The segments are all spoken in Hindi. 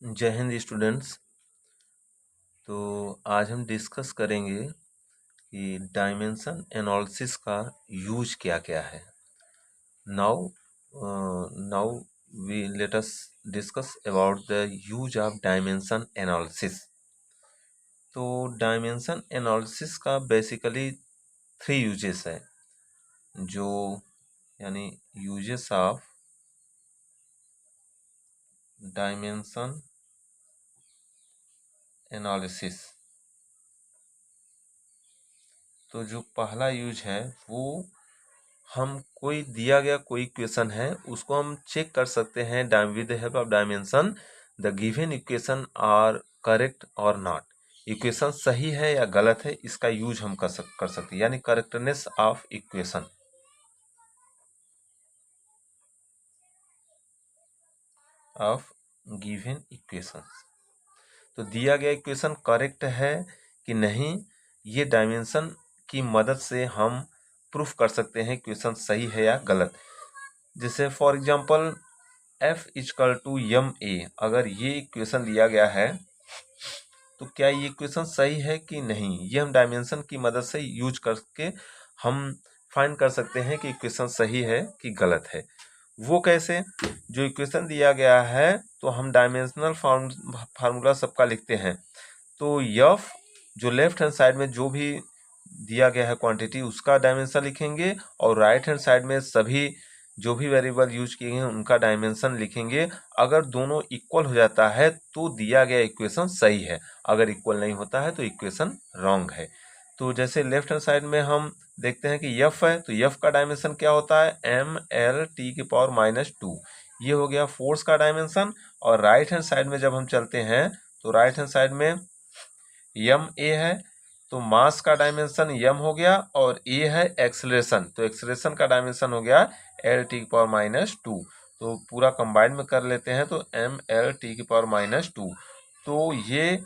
जय हिंद स्टूडेंट्स। तो आज हम डिस्कस करेंगे कि डायमेंशन एनालिसिस का यूज क्या क्या है। Now now we let us discuss about the use of dimension analysis. तो डायमेंशन एनालिसिस का बेसिकली 3 यूजेस है, जो यानी यूजेस ऑफ डायमेंशन एनालिसिस। तो जो पहला यूज है वो, हम कोई दिया गया कोई इक्वेशन है उसको हम चेक कर सकते हैं with the help of dimension the given equation are correct और नॉट। इक्वेशन सही है या गलत है, इसका यूज हम कर सकते हैं, यानी correctness of equation of given equation. तो दिया गया इक्वेशन करेक्ट है कि नहीं, ये डायमेंशन की मदद से हम प्रूफ कर सकते हैं इक्वेशन सही है या गलत। जैसे for example f equal to m a, अगर ये इक्वेशन दिया गया है तो क्या ये इक्वेशन सही है कि नहीं, ये हम डायमेंशन की मदद से यूज करके हम फाइंड कर सकते हैं कि इक्वेशन सही है कि गलत है। वो कैसे? जो इक्वेशन दिया गया है तो हम डायमेंशनल फार्मूला सबका लिखते हैं। तो यफ जो लेफ्ट हैंड साइड में जो भी दिया गया है क्वांटिटी उसका डायमेंशन लिखेंगे, और राइट हैंड साइड में सभी जो भी वेरिएबल यूज किए हैं उनका डायमेंशन लिखेंगे। अगर दोनों इक्वल हो जाता है तो दिया गया इक्वेशन सही है, अगर इक्वल नहीं होता है तो इक्वेशन रॉन्ग है। तो जैसे लेफ्ट हैंड साइड में हम देखते हैं कि यफ है, तो यफ का डायमेंशन क्या होता है, एम एल टी की पावर -2, ये हो गया फोर्स का डायमेंशन। और राइट हैंड साइड में जब हम चलते हैं तो राइट हैंड साइड में यम ए है, तो मास का डायमेंशन यम हो गया, और ए है एक्सेलरेशन, तो एक्सेलरेशन का डायमेंशन हो गया एल टी की पावर -2। तो पूरा कंबाइंड में कर लेते हैं तो एम एल टी की पावर -2। तो ये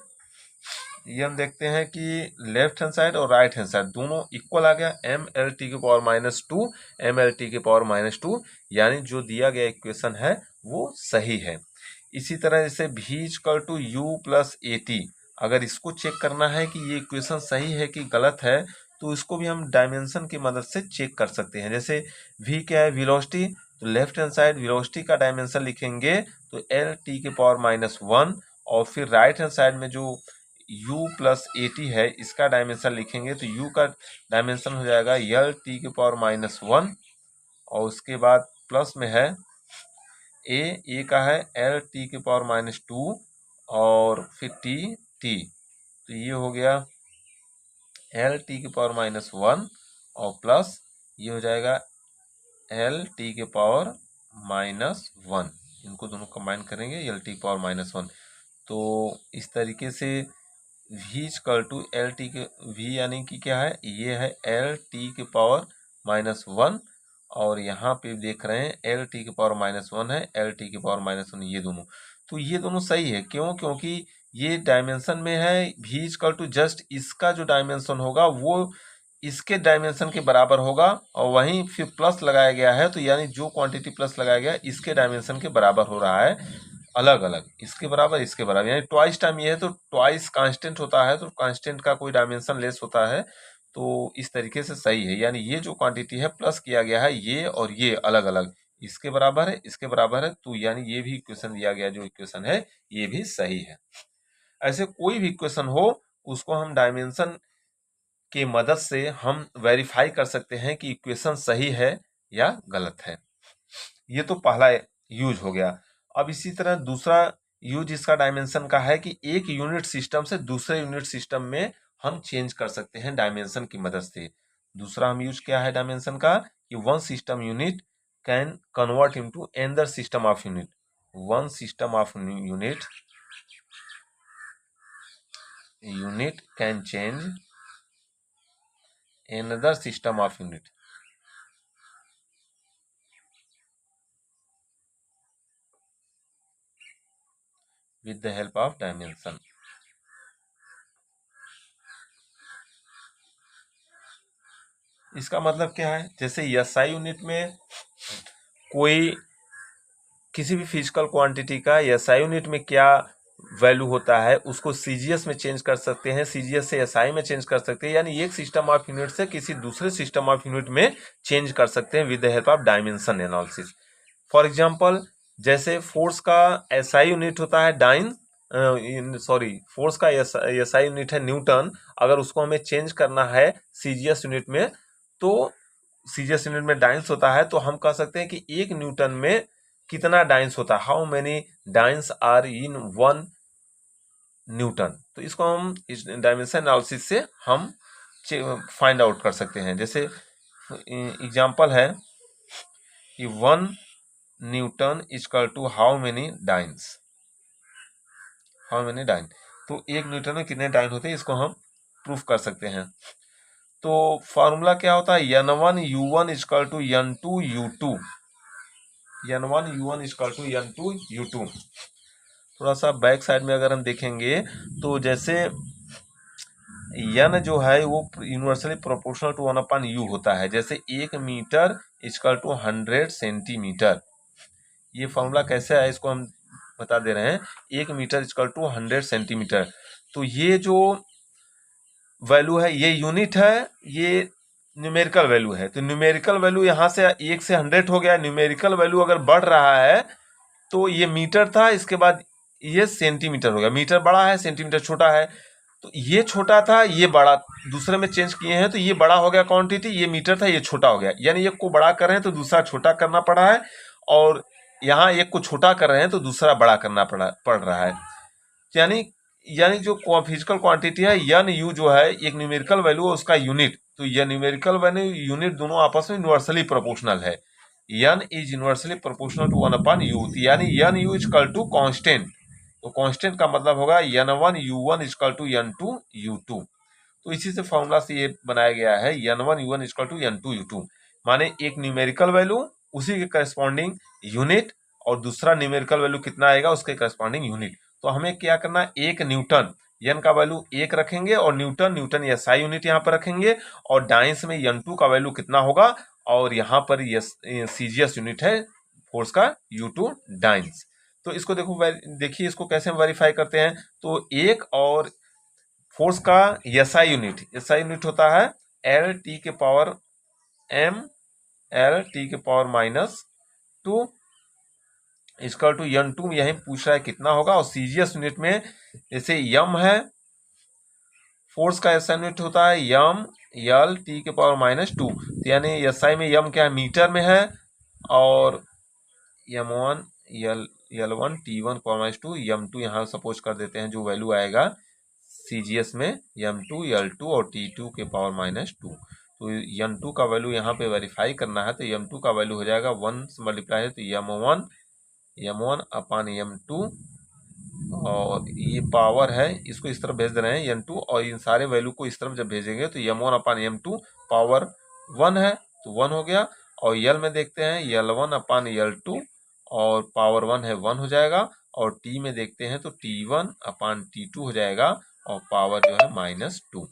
हम देखते हैं कि लेफ्ट हैंड साइड और राइट हैंड साइड दोनों इक्वल आ गया, एम एल टी की पावर -2 एम एल टी की पावर -2, यानी जो दिया गया इक्वेशन है वो सही है। इसी तरह जैसे v equal to u plus a t, अगर इसको चेक करना है कि ये इक्वेशन सही है कि गलत है तो इसको भी हम डायमेंशन की मदद से चेक कर सकते हैं। जैसे v क्या है, वेलोसिटी, तो लेफ्ट हैंड साइड वेलोसिटी का डायमेंशन लिखेंगे तो एल टी के पावर -1, और फिर राइट हैंड साइड में जो u प्लस ए टी है इसका डायमेंशन लिखेंगे तो u का डायमेंशन हो जाएगा एल टी के पावर -1, और उसके बाद प्लस में है ए का है एल टी के पावर -2, और फिर टी, तो ये हो गया एल टी के पावर -1 और प्लस ये हो जाएगा एल टी के पावर -1, इनको दोनों कंबाइन करेंगे एल टी के पावर -1। तो इस तरीके से v equal to l t के, v यानी कि क्या है, ये है एल टी के पावर -1, और यहाँ पे देख रहे हैं एल टी के पावर -1 है, एल टी के पावर -1, ये दोनों, तो ये दोनों सही है। क्यों? क्योंकि ये डायमेंशन में है, v इक्वल टू जस्ट इसका जो डायमेंशन होगा वो इसके डायमेंशन के बराबर होगा, और वहीं फिर प्लस लगाया गया है तो यानी जो क्वांटिटी प्लस लगाया गया इसके डायमेंशन के बराबर हो रहा है, अलग अलग इसके बराबर इसके बराबर, यानी ट्वाइस टाइम ये है तो ट्वाइस कांस्टेंट होता है, तो कांस्टेंट का कोई डायमेंशन लेस होता है। तो इस तरीके से सही है, यानी ये जो क्वांटिटी है प्लस किया गया है ये और ये अलग अलग इसके बराबर है इसके बराबर है, तो यानी ये भी इक्वेशन दिया गया जो इक्वेशन है ये भी सही है। ऐसे कोई भी इक्वेशन हो उसको हम डायमेंशन की मदद से हम वेरीफाई कर सकते हैं कि इक्वेशन सही है या गलत है। ये तो पहला यूज हो गया। अब इसी तरह दूसरा यूज इसका डायमेंशन का है कि एक यूनिट सिस्टम से दूसरे यूनिट सिस्टम में हम चेंज कर सकते हैं डायमेंशन की मदद से। दूसरा हम यूज क्या है डायमेंशन का, कि one system unit can convert into another system of unit, one system of unit can change another system of unit with the help of dimension। इसका मतलब क्या है, जैसे एसआई यूनिट में कोई किसी भी फिजिकल क्वांटिटी का एसआई यूनिट में क्या वैल्यू होता है उसको सीजीएस में चेंज कर सकते हैं, सीजीएस से एसआई में चेंज कर सकते हैं, यानी एक सिस्टम ऑफ यूनिट से किसी दूसरे सिस्टम ऑफ यूनिट में चेंज कर सकते हैं with the help of dimension analysis. For example, जैसे फोर्स का एसआई यूनिट होता है फोर्स का एसआई यूनिट है न्यूटन। अगर उसको हमें चेंज करना है सीजीएस यूनिट में, तो सीजीएस यूनिट में डाइंस होता है, तो हम कह सकते हैं कि एक न्यूटन में कितना डाइंस होता है, how many dynes are in 1 newton. तो इसको हम इस डायमेंशन एनालिसिस से हम फाइंड आउट कर सकते हैं। जैसे एग्जांपल है कि 1 newton equal to how many dynes, तो एक न्यूटन में कितने डाइन होते हैं, इसको हम प्रूफ कर सकते हैं। तो फॉर्मूला क्या होता है, n1u1 equal to n2u2, n1u1 equal to n2u2। थोड़ा सा बैक साइड में अगर हम देखेंगे तो जैसे n जो है वो यूनिवर्सली प्रोपोर्शनल टू 1/u होता है। जैसे 1 मीटर इक्वल टू 100 सेंटीमीटर। ये फॉर्मूला कैसे है इसको हम बता दे रहे हैं। 1 मीटर इक्वल टू 100 सेंटीमीटर। तो ये जो वैल्यू है ये यूनिट है, ये न्यूमेरिकल वैल्यू है। तो न्यूमेरिकल वैल्यू यहाँ से 1 से 100 हो गया। न्यूमेरिकल वैल्यू अगर बढ़ रहा है तो ये मीटर था, इसके बाद ये सेंटीमीटर हो गया। मीटर बड़ा है, सेंटीमीटर छोटा है। तो ये छोटा था, ये बड़ा, दूसरे में चेंज किए हैं तो ये बड़ा हो गया क्वांटिटी, ये मीटर था, ये छोटा हो गया। यानी एक को बड़ा कर रहे हैं तो दूसरा छोटा करना पड़ा है, और यहाँ एक को छोटा कर रहे हैं तो दूसरा बड़ा करना पड़ रहा है। यानी यानी जो फिजिकल क्वांटिटी है यन यू जो है एक न्यूमेरिकल वैल्यू है उसका यूनिट। तो यह न्यूमेरिकल वैल्यू यूनिट दोनों आपस में यूनिवर्सली प्रोपोर्शनल है। N is universally proportional to 1/u, यानी n u equal to constant. तो कांस्टेंट का मतलब होगा n1u1 इक्वल टू n2u2। तो इसी से फॉर्मूला से ये बनाया गया है n1u1 इक्वल टू n2u2। माने एक न्यूमेरिकल वैल्यू उसी के करस्पॉन्डिंग यूनिट, और दूसरा न्यूमेरिकल वैल्यू कितना आएगा उसके करस्पॉन्डिंग यूनिट। तो हमें क्या करना है, एक न्यूटन, एन का वैल्यू 1 रखेंगे, और न्यूटन एसआई यूनिट यहाँ पर रखेंगे, और डाइंस में n2 का वैल्यू कितना होगा, और यहाँ पर सीजीएस यूनिट है फोर्स का u2 डाइंस। तो इसको देखिए इसको कैसे हम वेरीफाई करते हैं। तो एक और फोर्स का एसआई यूनिट होता है एल टी के पावर m एल टी के पावर -2 इक्वल टू n2, यही पूछ रहा है कितना होगा। और सीजीएस यूनिट में जैसे यम है, फोर्स का एसआई यूनिट होता है यम यल टी के पावर -2। तो यानी एसआई में यम क्या है, मीटर में है, और यम1 यल1 टी1 पावर -2 यम2 यहाँ सपोज कर देते हैं जो वैल्यू आएगा सीजीएस में यम2 यल2 और टी2 के पावर -2। तो यम2 का वैल्यू यहाँ पे वेरीफाई करना है, तो यम2 का वैल्यू हो जाएगा 1 से मल्टीप्लाई है तो यम1 अपान यम2, और ये पावर है इसको इस तरफ भेज दे रहे हैं n2, और इन सारे वैल्यू को इस तरफ जब भेजेंगे तो m1 अपान m2 पावर 1 है तो 1 हो गया। और यल में देखते हैं l1 अपान l2 और पावर 1 है 1 हो जाएगा। और टी में देखते हैं तो t1 अपान t2 हो जाएगा, और पावर जो है -2,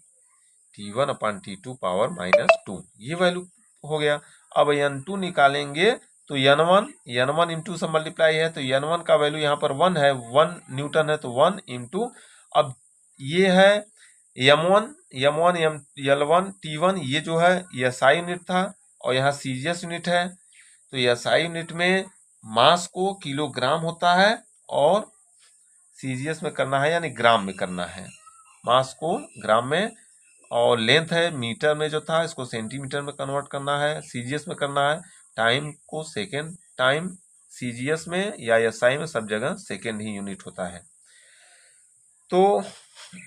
t1 अपान t2 पावर -2, ये वैल्यू हो गया। अब n2 निकालेंगे तो n1 इंटू से मल्टीप्लाई है, तो n1 का वैल्यू यहाँ पर 1 है, 1 न्यूटन है, तो 1 इंटू, अब ये है m1 l1 t1, ये जो है SI यूनिट था, और यहाँ सीजीएस यूनिट है। तो SI यूनिट में मास को किलोग्राम होता है, और सीजीएस में करना है यानी ग्राम में करना है, मास को ग्राम में, और लेंथ है मीटर में जो था इसको सेंटीमीटर में कन्वर्ट करना है, सीजीएस में करना है। टाइम को सेकेंड, टाइम सीजीएस में या एसआई में सब जगह सेकेंड ही यूनिट होता है। तो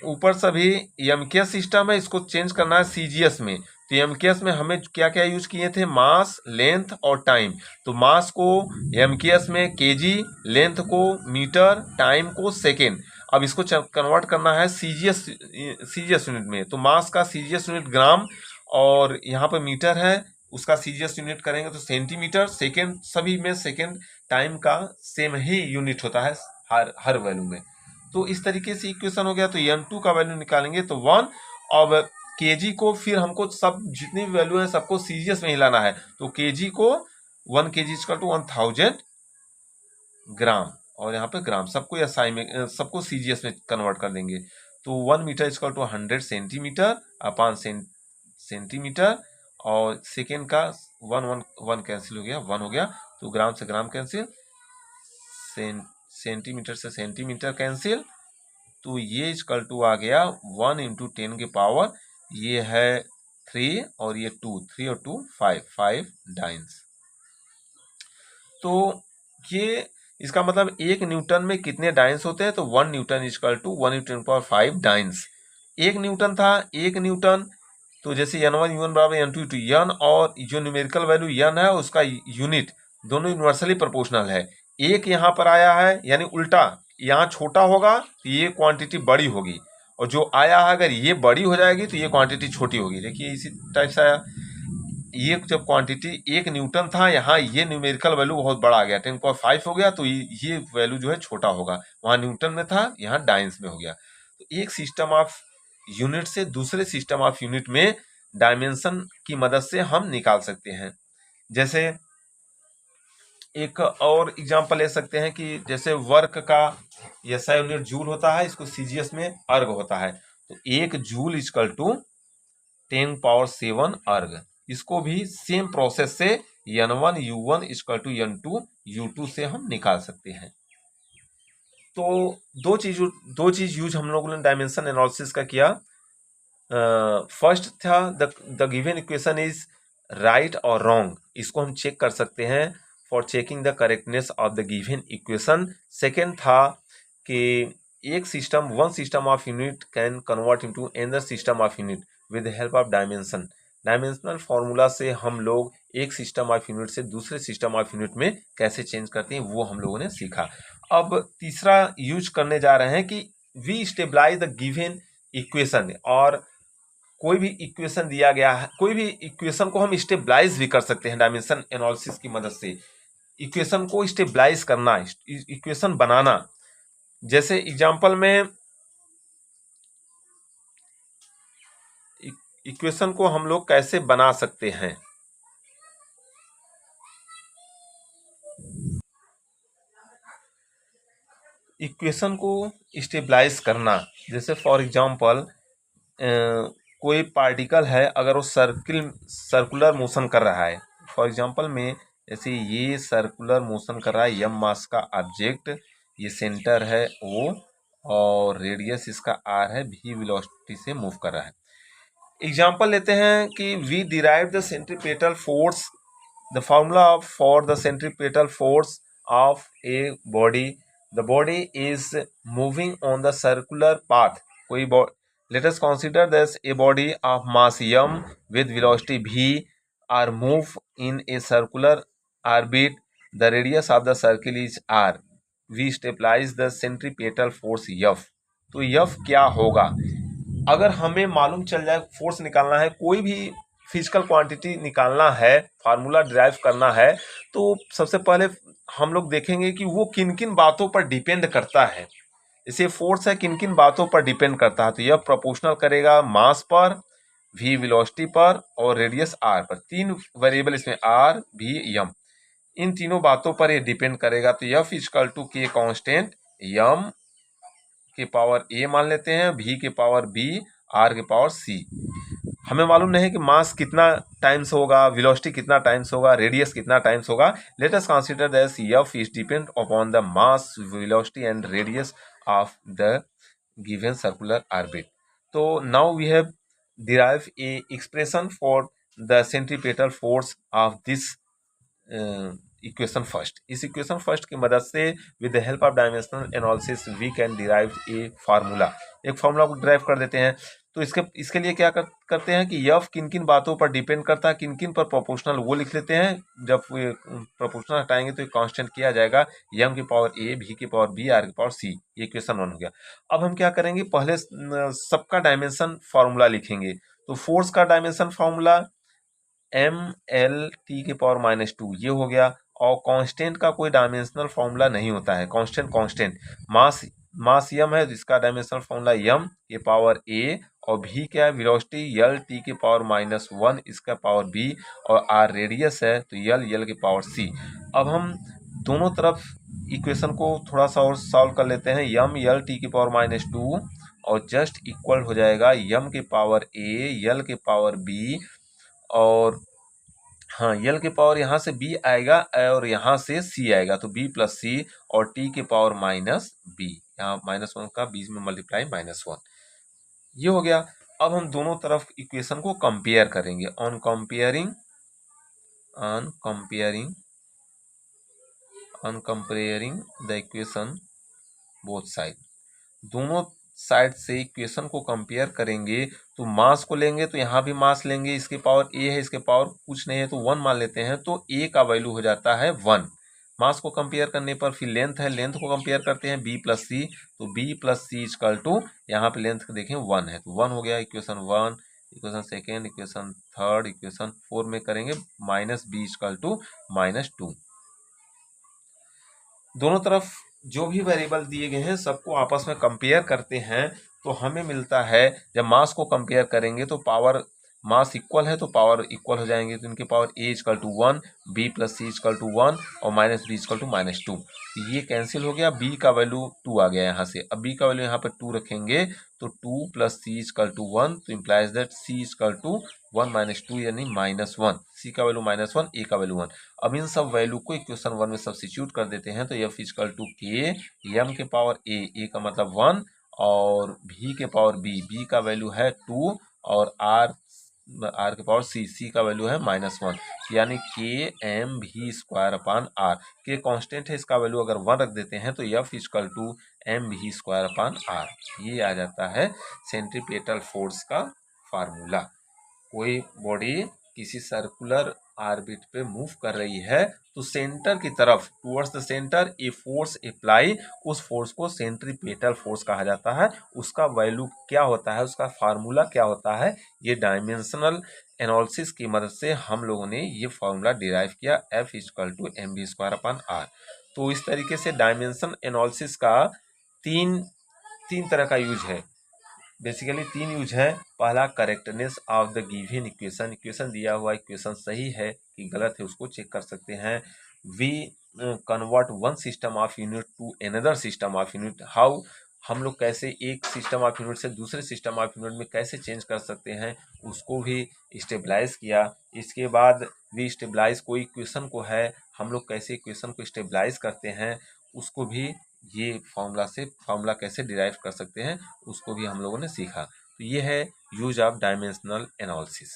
ऊपर सभी एमकेएस सिस्टम है, इसको चेंज करना है सीजीएस में। तो एमकेएस में हमें क्या क्या यूज किए थे, मास, लेंथ और टाइम। तो मास को एमकेएस में केजी, लेंथ को मीटर, टाइम को सेकेंड। अब इसको कन्वर्ट करना है सीजीएस यूनिट में। तो मास का सीजीएस यूनिट ग्राम, और यहाँ पर मीटर है उसका सीजीएस यूनिट करेंगे तो सेंटीमीटर, सेकेंड सभी में सेकेंड, टाइम का सेम ही यूनिट होता है हर वैल्यू में। तो इस तरीके से इक्वेशन हो गया। तो m2 का वैल्यू निकालेंगे तो 1। अब केजी को फिर हमको सब जितनी भी वैल्यू है सबको सीजीएस में हिलाना है। तो केजी को 1 kg इक्वल टू 1000 ग्राम, और यहाँ पे ग्राम, सबको एसआई में, सबको सीजीएस में कन्वर्ट कर देंगे। तो 1 metre equal to 100 centimetre upon centimetre, और सेकेंड का 1 कैंसिल हो गया, 1 हो गया, तो ग्राम से ग्राम कैंसिल, सेंटीमीटर से सेंटीमीटर कैंसिल, तो ये इक्वल टू आ गया 1 इंटू 10 के पावर, ये है 3 और ये 2, 3 और 2 5 डाइन्स। तो ये इसका मतलब 1 न्यूटन में कितने डाइन्स होते हैं, तो 1 newton equal to 1 into 10 power 5 dynes. 1 newton था, 1 न्यूटन, तो जैसे n1 u1 बराबर n2 टू n, और जो न्यूमेरिकल वैल्यू n है उसका यूनिट दोनों यूनिवर्सली प्रोपोर्शनल है। एक यहाँ पर आया है, यानी उल्टा, यहाँ छोटा होगा तो ये क्वांटिटी बड़ी होगी, और जो आया है अगर ये बड़ी हो जाएगी तो ये क्वांटिटी छोटी होगी। देखिए इसी टाइप से आया, ये जब क्वांटिटी 1 न्यूटन था, यहाँ ये न्यूमेरिकल वैल्यू बहुत बड़ा आ गया, 10.5 हो गया, तो ये वैल्यू जो है छोटा होगा, वहाँ न्यूटन में था, यहाँ डाइन्स में हो गया। तो एक सिस्टम ऑफ यूनिट से दूसरे सिस्टम ऑफ यूनिट में डायमेंशन की मदद से हम निकाल सकते हैं। जैसे एक और एग्जांपल ले सकते हैं कि जैसे वर्क का एसआई यूनिट जूल होता है, इसको सीजीएस में अर्ग होता है, तो 1 जूल इक्वल टू 10 पावर 7 अर्ग। इसको भी सेम प्रोसेस से n1 u1 equal to n2 u2 से हम निकाल सकते हैं। तो दो चीज यूज हम लोगों ने डायमेंशन एनालिसिस का किया। फर्स्ट था the given equation is right और रॉन्ग, इसको हम चेक कर सकते हैं for checking the correctness of the given equation. Second था कि एक system, one system of unit can convert into another system of unit with the help of dimension. Dimensional formula से हम लोग एक सिस्टम ऑफ यूनिट से दूसरे सिस्टम ऑफ यूनिट में कैसे चेंज करते हैं, वो हम लोगों ने सीखा। अब तीसरा यूज करने जा रहे हैं कि we stabilise the given equation, और कोई भी इक्वेशन दिया गया है, कोई भी इक्वेशन को हम स्टेबलाइज भी कर सकते हैं डायमेंशन एनालिसिस की मदद से। इक्वेशन को स्टेबलाइज करना, इक्वेशन बनाना, जैसे एग्जांपल में इक्वेशन को हम लोग कैसे बना सकते हैं। इक्वेशन को स्टेबलाइज करना, जैसे फॉर एग्जांपल कोई पार्टिकल है, अगर वो सर्कुलर मोशन कर रहा है, फॉर एग्जांपल में जैसे ये सर्कुलर मोशन कर रहा है, यम मास का ऑब्जेक्ट, ये सेंटर है O, और रेडियस इसका R है, V वेलोसिटी से मूव कर रहा है। एग्जांपल लेते हैं कि we derive the centripetal force, the formula for the centripetal force of a body, the body is moving on the circular path. कोई let us consider this a body of mass m with velocity v are move in a circular orbit, the radius of the circle is r, we stabilize the centripetal force f। तो f क्या होगा, अगर हमें मालूम चल जाए, फोर्स निकालना है, कोई भी फिजिकल क्वांटिटी निकालना है, फार्मूला डिराइव करना है, तो सबसे पहले हम लोग देखेंगे कि वो किन किन बातों पर डिपेंड करता है। इसे फोर्स है, किन किन बातों पर डिपेंड करता है, तो यह प्रोपोर्शनल करेगा मास पर, v वेलोसिटी पर, और रेडियस r पर। तीन वेरिएबल इसमें r, v, m, इन तीनों बातों पर ये डिपेंड करेगा। तो f इक्वल टू के कांस्टेंट m के पावर a मान लेते हैं, v के पावर b, r के पावर c। हमें मालूम नहीं है कि मास कितना टाइम्स होगा, वेलोसिटी कितना टाइम्स होगा, रेडियस कितना टाइम्स होगा। Let us consider that f is depend upon the mass, velocity and radius of the given circular orbit. So now we have derived a expression for the centripetal force of this equation first. इस इक्वेशन फर्स्ट की मदद से with the help of dimensional analysis we can derive a formula, एक फार्मूला को डिराइव कर देते हैं। तो इसके लिए क्या करते हैं कि यफ किन किन बातों पर डिपेंड करता है, किन किन पर प्रोपोर्शनल, वो लिख लेते हैं। जब प्रोपोर्शनल हटाएंगे तो कांस्टेंट किया जाएगा, m की पावर a, v की पावर b, r की पावर c। ये इक्वेशन 1 हो गया। अब हम क्या करेंगे, पहले सबका डायमेंशन फार्मूला लिखेंगे। तो फोर्स का डायमेंशन फार्मूला ml की पावर -2, ये हो गया। और कांस्टेंट का कोई डायमेंशनल फार्मूला नहीं होता है, कांस्टेंट। मास m है, इसका डायमेंशनल फार्मूला m के पावर a, और v क्या है, वेलोसिटी l t के पावर -1, इसका पावर b, और r रेडियस है तो l के पावर c। अब हम दोनों तरफ इक्वेशन को थोड़ा सा और सॉल्व कर लेते हैं। यम यल टी की पावर -2 और जस्ट इक्वल हो जाएगा यम के पावर ए यल के पावर बी, और हाँ यल के पावर यहाँ से बी आएगा और यहाँ से सी आएगा, तो बी प्लस सी और टी के पावर -b, यहाँ -1 का बीच में मल्टीप्लाई -1, ये हो गया। अब हम दोनों तरफ इक्वेशन को कंपेयर करेंगे। On comparing the equation both side, दोनों साइड से इक्वेशन को कंपेयर करेंगे तो मास को लेंगे तो यहाँ भी मास लेंगे, इसके पावर ए है इसके पावर कुछ नहीं है तो 1 मान लेते हैं, तो ए का वैल्यू हो जाता है 1। मास को कंपेयर करने पर फिर लेंथ है, लेंथ को कंपेयर करते हैं बी प्लस सी, तो b plus c equal to यहाँ पे लेंथ देखें 1 है तो 1 हो गया। Equation 1, equation second, equation third, equation 4 में करेंगे -b इक्वल टू -2। दोनों तरफ जो भी वेरिएबल दिए गए हैं सबको आपस में कंपेयर करते हैं तो हमें मिलता है, जब मास को कंपेयर करेंगे तो पावर मास इक्वल है तो पावर इक्वल हो जाएंगे, तो इनके power a equal to 1, b plus c equal to 1 और -b इक्वल टू -2, तो ये कैंसिल हो गया, b का वैल्यू 2 आ गया यहाँ से। अब b का वैल्यू यहाँ पर 2 रखेंगे तो 2 प्लस सी इक्वल टू 1, तो implies that c equal to 1 -2 यानी -1, c का वैल्यू -1, a का वैल्यू 1। अब इन सब वैल्यू को इक्वेशन 1 में सब्स्टिट्यूट कर देते हैं तो f इक्वल टू के एम के पावर ए का मतलब 1 और v के पावर b का वैल्यू है 2 और r के पावर c का वैल्यू है -1, यानी के एम भी स्क्वायर अपान आर, के कांस्टेंट है इसका वैल्यू अगर 1 रख देते हैं तो f इक्वल टू एम भी स्क्वायर अपान आर, ये आ जाता है सेंट्रीपेटल फोर्स का फार्मूला। कोई बॉडी किसी सर्कुलर ऑर्बिट पे मूव कर रही है तो सेंटर की तरफ towards the centre a force apply, उस फोर्स को सेंट्रीपेटल फोर्स कहा जाता है। उसका वैल्यू क्या होता है, उसका फार्मूला क्या होता है, ये डायमेंशनल एनालिसिस की मदद से हम लोगों ने ये फार्मूला डिराइव किया, F equal to m v square upon r. तो इस तरीके से डायमेंशन एनालिसिस का तीन तरह का यूज है, बेसिकली 3 यूज है। पहला correctness of the given equation, equation दिया हुआ इक्वेशन सही है कि गलत है उसको चेक कर सकते हैं। We convert one system of unit to another system of unit, how हम लोग कैसे एक सिस्टम ऑफ यूनिट से दूसरे सिस्टम ऑफ यूनिट में कैसे चेंज कर सकते हैं, उसको भी स्टेबलाइज किया। इसके बाद वी स्टेबलाइज कोई इक्वेशन को है, हम लोग कैसे इक्वेशन को स्टेबलाइज करते हैं उसको भी, ये फार्मूला कैसे डिराइव कर सकते हैं उसको भी हम लोगों ने सीखा। तो ये है यूज ऑफ डायमेंशनल एनालिसिस।